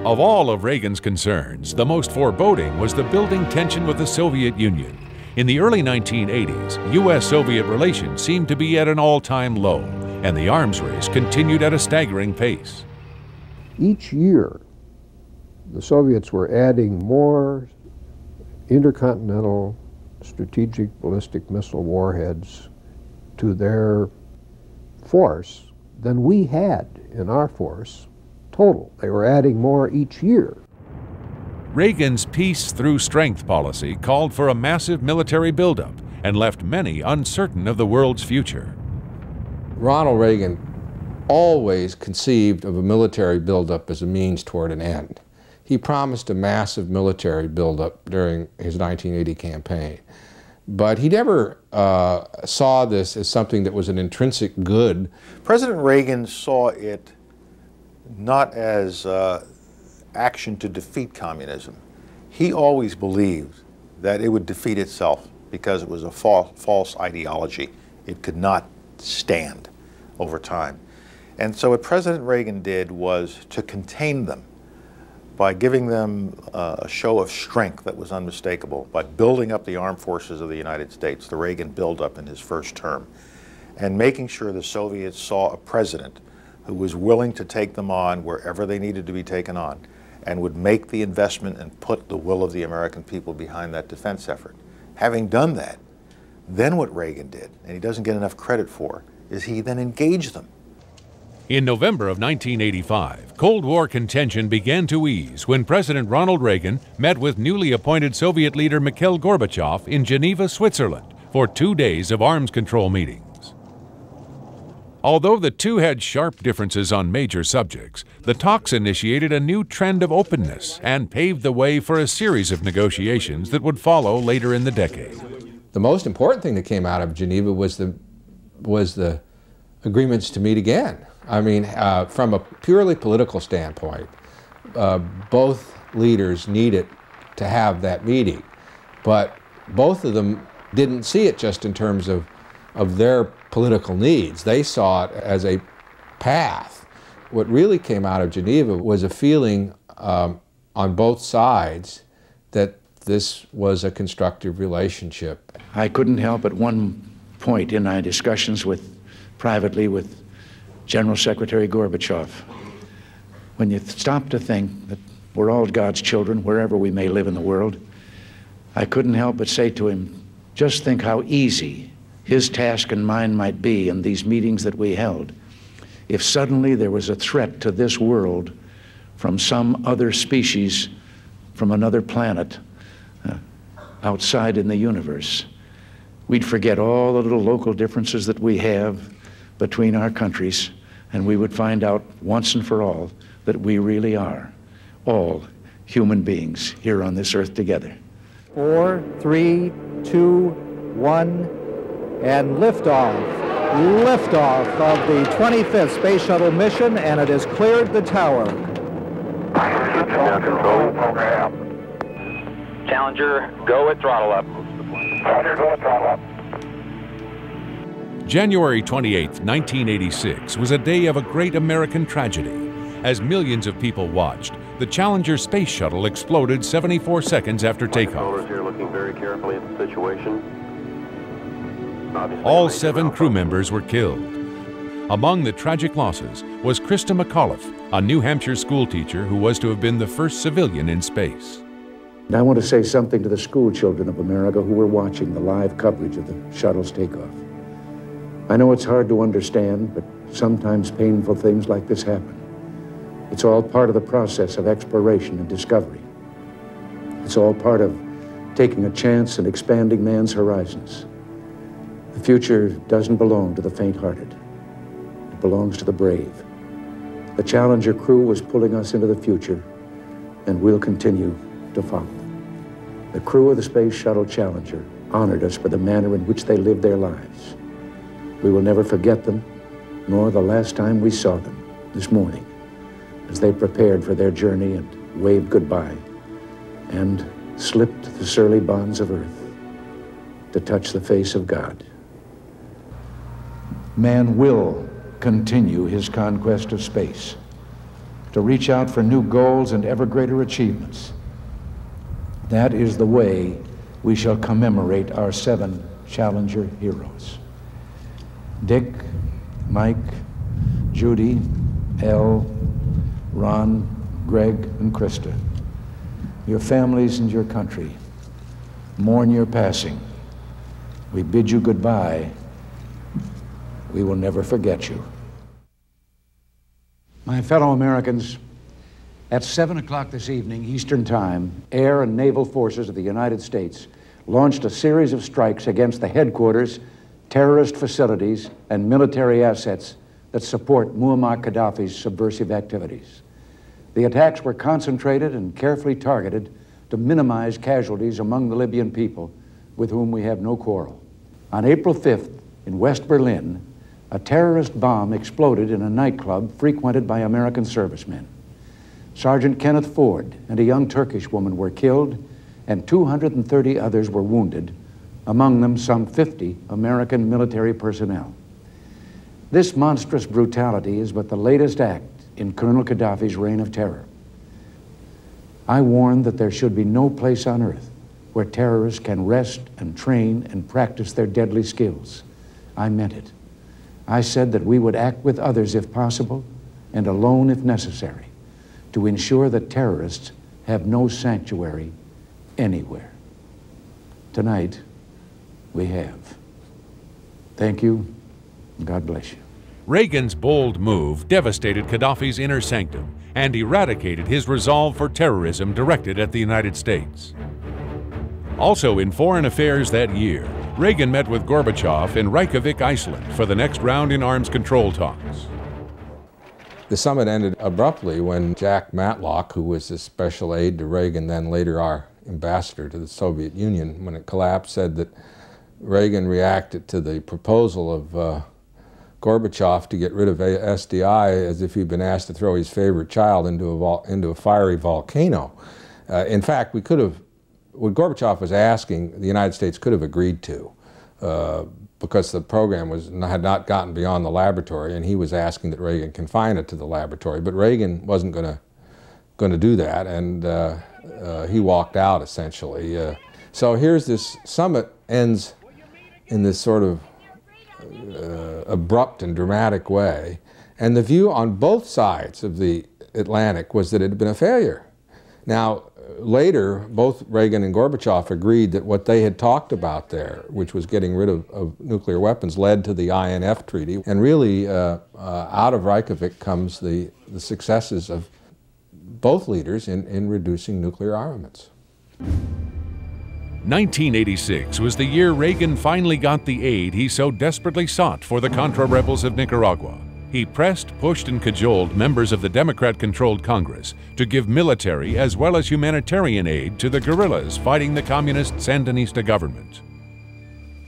Of all of Reagan's concerns, the most foreboding was the building tension with the Soviet Union. In the early 1980s, U.S.-Soviet relations seemed to be at an all-time low, and the arms race continued at a staggering pace. Each year, the Soviets were adding more intercontinental strategic ballistic missile warheads to their force than we had in our force total. They were adding more each year. Reagan's peace through strength policy called for a massive military buildup and left many uncertain of the world's future. Ronald Reagan always conceived of a military buildup as a means toward an end. He promised a massive military buildup during his 1980 campaign, but he never saw this as something that was an intrinsic good. President Reagan saw it not as action to defeat communism. He always believed that it would defeat itself because it was a false ideology. It could not stand over time. And so what President Reagan did was to contain them by giving them a show of strength that was unmistakable, by building up the armed forces of the United States, the Reagan buildup in his first term, and making sure the Soviets saw a president who was willing to take them on wherever they needed to be taken on, and would make the investment and put the will of the American people behind that defense effort. Having done that, then what Reagan did, and he doesn't get enough credit for, is he then engaged them. In November of 1985, Cold War contention began to ease when President Ronald Reagan met with newly appointed Soviet leader Mikhail Gorbachev in Geneva, Switzerland, for 2 days of arms control meetings. Although the two had sharp differences on major subjects, the talks initiated a new trend of openness and paved the way for a series of negotiations that would follow later in the decade. The most important thing that came out of Geneva was the agreements to meet again. I mean, from a purely political standpoint, both leaders needed to have that meeting, but both of them didn't see it just in terms of their political needs. They saw it as a path. What really came out of Geneva was a feeling on both sides that this was a constructive relationship. I couldn't help at one point in my discussions privately with General Secretary Gorbachev, when you stop to think that we're all God's children wherever we may live in the world, I couldn't help but say to him, just think how easy his task and mine might be in these meetings that we held if suddenly there was a threat to this world from some other species, from another planet, outside in the universe. We'd forget all the little local differences that we have between our countries, and we would find out once and for all that we really are all human beings here on this earth together. 4, 3, 2, 1. And liftoff of the 25th Space Shuttle mission, and it has cleared the tower. Challenger, go at throttle up. Challenger, go at throttle up. January 28, 1986 was a day of a great American tragedy. As millions of people watched, the Challenger space shuttle exploded 74 seconds after takeoff. Controllers here looking very carefully at the situation. All 7 crew members were killed. Among the tragic losses was Krista McAuliffe, a New Hampshire schoolteacher who was to have been the first civilian in space. And I want to say something to the school children of America who were watching the live coverage of the shuttle's takeoff. I know it's hard to understand, but sometimes painful things like this happen. It's all part of the process of exploration and discovery. It's all part of taking a chance and expanding man's horizons. The future doesn't belong to the faint-hearted. It belongs to the brave. The Challenger crew was pulling us into the future, and we'll continue to follow. The crew of the Space Shuttle Challenger honored us for the manner in which they lived their lives. We will never forget them, nor the last time we saw them this morning, as they prepared for their journey and waved goodbye and slipped the surly bonds of earth to touch the face of God. Man will continue his conquest of space. to reach out for new goals and ever greater achievements. That is the way we shall commemorate our 7 Challenger heroes. Dick, Mike, Judy, Elle, Ron, Greg, and Krista, your families and your country, mourn your passing. We bid you goodbye. We will never forget you. My fellow Americans, at 7 o'clock this evening, Eastern Time, air and naval forces of the United States launched a series of strikes against the headquarters, terrorist facilities, and military assets that support Muammar Gaddafi's subversive activities. The attacks were concentrated and carefully targeted to minimize casualties among the Libyan people, with whom we have no quarrel. On April 5th, in West Berlin, a terrorist bomb exploded in a nightclub frequented by American servicemen. Sergeant Kenneth Ford and a young Turkish woman were killed, and 230 others were wounded, among them some 50 American military personnel. This monstrous brutality is but the latest act in Colonel Gaddafi's reign of terror. I warned that there should be no place on earth where terrorists can rest and train and practice their deadly skills. I meant it. I said that we would act with others if possible, and alone if necessary, to ensure that terrorists have no sanctuary anywhere. Tonight, we have. Thank you, and God bless you. Reagan's bold move devastated Gaddafi's inner sanctum and eradicated his resolve for terrorism directed at the United States. Also in foreign affairs that year, Reagan met with Gorbachev in Reykjavik, Iceland, for the next round in arms control talks. The summit ended abruptly when Jack Matlock, who was the special aide to Reagan, then later our ambassador to the Soviet Union, when it collapsed, said that Reagan reacted to the proposal of Gorbachev to get rid of SDI as if he'd been asked to throw his favorite child into a fiery volcano. In fact, what Gorbachev was asking, the United States could have agreed to, because the program had not gotten beyond the laboratory, and he was asking that Reagan confine it to the laboratory. But Reagan wasn't going to do that, and he walked out essentially. So here's this summit ends in this sort of abrupt and dramatic way, and the view on both sides of the Atlantic was that it had been a failure. Now, later, both Reagan and Gorbachev agreed that what they had talked about there, which was getting rid of nuclear weapons, led to the INF Treaty, and really out of Reykjavik comes the successes of both leaders in reducing nuclear armaments. 1986 was the year Reagan finally got the aid he so desperately sought for the Contra rebels of Nicaragua. He pressed, pushed, and cajoled members of the Democrat-controlled Congress to give military as well as humanitarian aid to the guerrillas fighting the communist Sandinista government.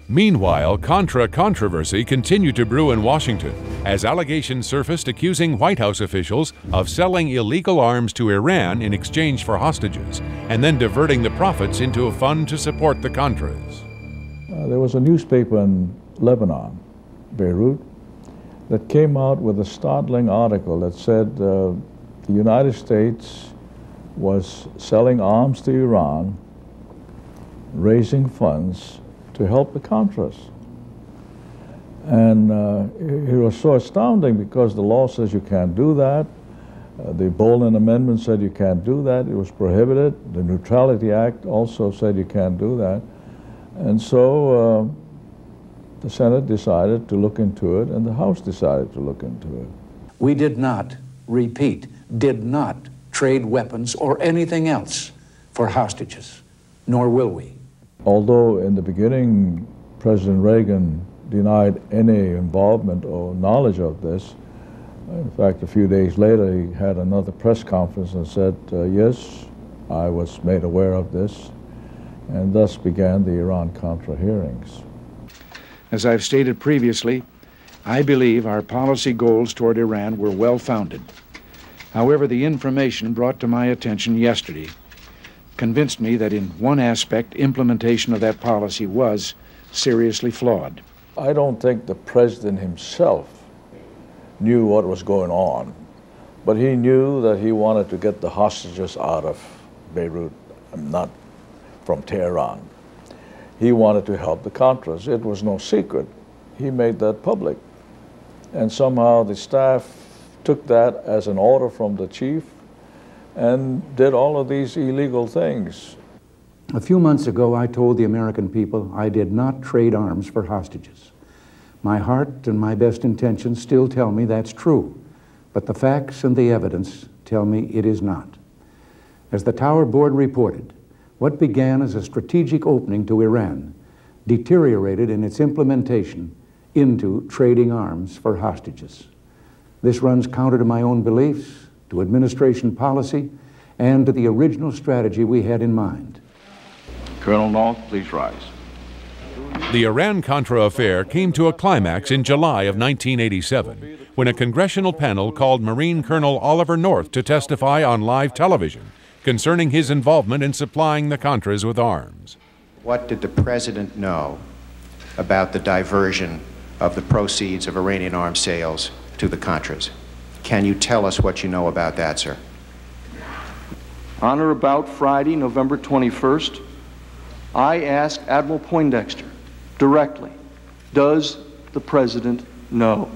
Meanwhile, Contra controversy continued to brew in Washington as allegations surfaced accusing White House officials of selling illegal arms to Iran in exchange for hostages and then diverting the profits into a fund to support the Contras. There was a newspaper in Lebanon, Beirut, that came out with a startling article that said the United States was selling arms to Iran, raising funds to help the Contras. And it was so astounding because the law says you can't do that. The Bolin Amendment said you can't do that. It was prohibited. The Neutrality Act also said you can't do that. And so the Senate decided to look into it, and the House decided to look into it. We did not, repeat, did not trade weapons or anything else for hostages, nor will we. Although in the beginning, President Reagan denied any involvement or knowledge of this, in fact, a few days later, he had another press conference and said, yes, I was made aware of this, and thus began the Iran-Contra hearings. As I've stated previously, I believe our policy goals toward Iran were well-founded. However, the information brought to my attention yesterday convinced me that in one aspect, implementation of that policy was seriously flawed. I don't think the president himself knew what was going on. But he knew that he wanted to get the hostages out of Beirut, not from Tehran. He wanted to help the Contras. It was no secret. He made that public. And somehow the staff took that as an order from the chief and did all of these illegal things. A few months ago, I told the American people I did not trade arms for hostages. My heart and my best intentions still tell me that's true, but the facts and the evidence tell me it is not. As the Tower Board reported, what began as a strategic opening to Iran deteriorated in its implementation into trading arms for hostages. This runs counter to my own beliefs, to administration policy, and to the original strategy we had in mind. Colonel North, please rise. The Iran-Contra affair came to a climax in July of 1987 when a congressional panel called Marine Colonel Oliver North to testify on live television concerning his involvement in supplying the Contras with arms. What did the President know about the diversion of the proceeds of Iranian arms sales to the Contras? Can you tell us what you know about that, sir? On or about Friday, November 21st, I asked Admiral Poindexter directly, does the President know?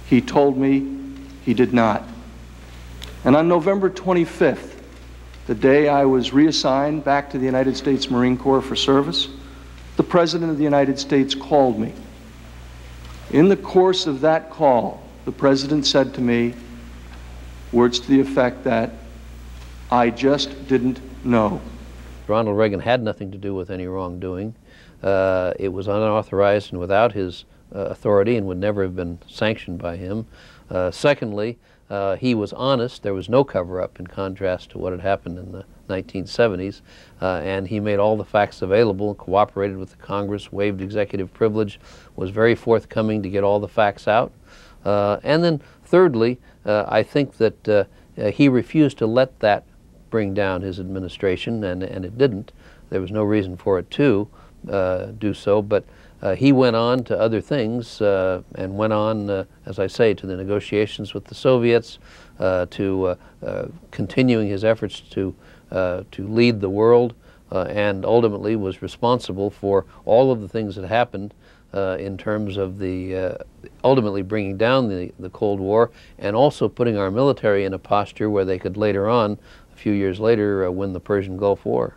He told me he did not. And on November 25th, the day I was reassigned back to the United States Marine Corps for service, the President of the United States called me. In the course of that call, the President said to me, words to the effect that, I just didn't know. Ronald Reagan had nothing to do with any wrongdoing. It was unauthorized and without his authority and would never have been sanctioned by him. Secondly, he was honest. There was no cover-up in contrast to what had happened in the 1970s, and he made all the facts available, cooperated with the Congress, waived executive privilege, was very forthcoming to get all the facts out. And then thirdly, I think that he refused to let that bring down his administration, and it didn't. There was no reason for it to do so, but he went on to other things and went on, as I say, to the negotiations with the Soviets, to continuing his efforts to lead the world, and ultimately was responsible for all of the things that happened in terms of the ultimately bringing down the Cold War and also putting our military in a posture where they could later on, a few years later, win the Persian Gulf War.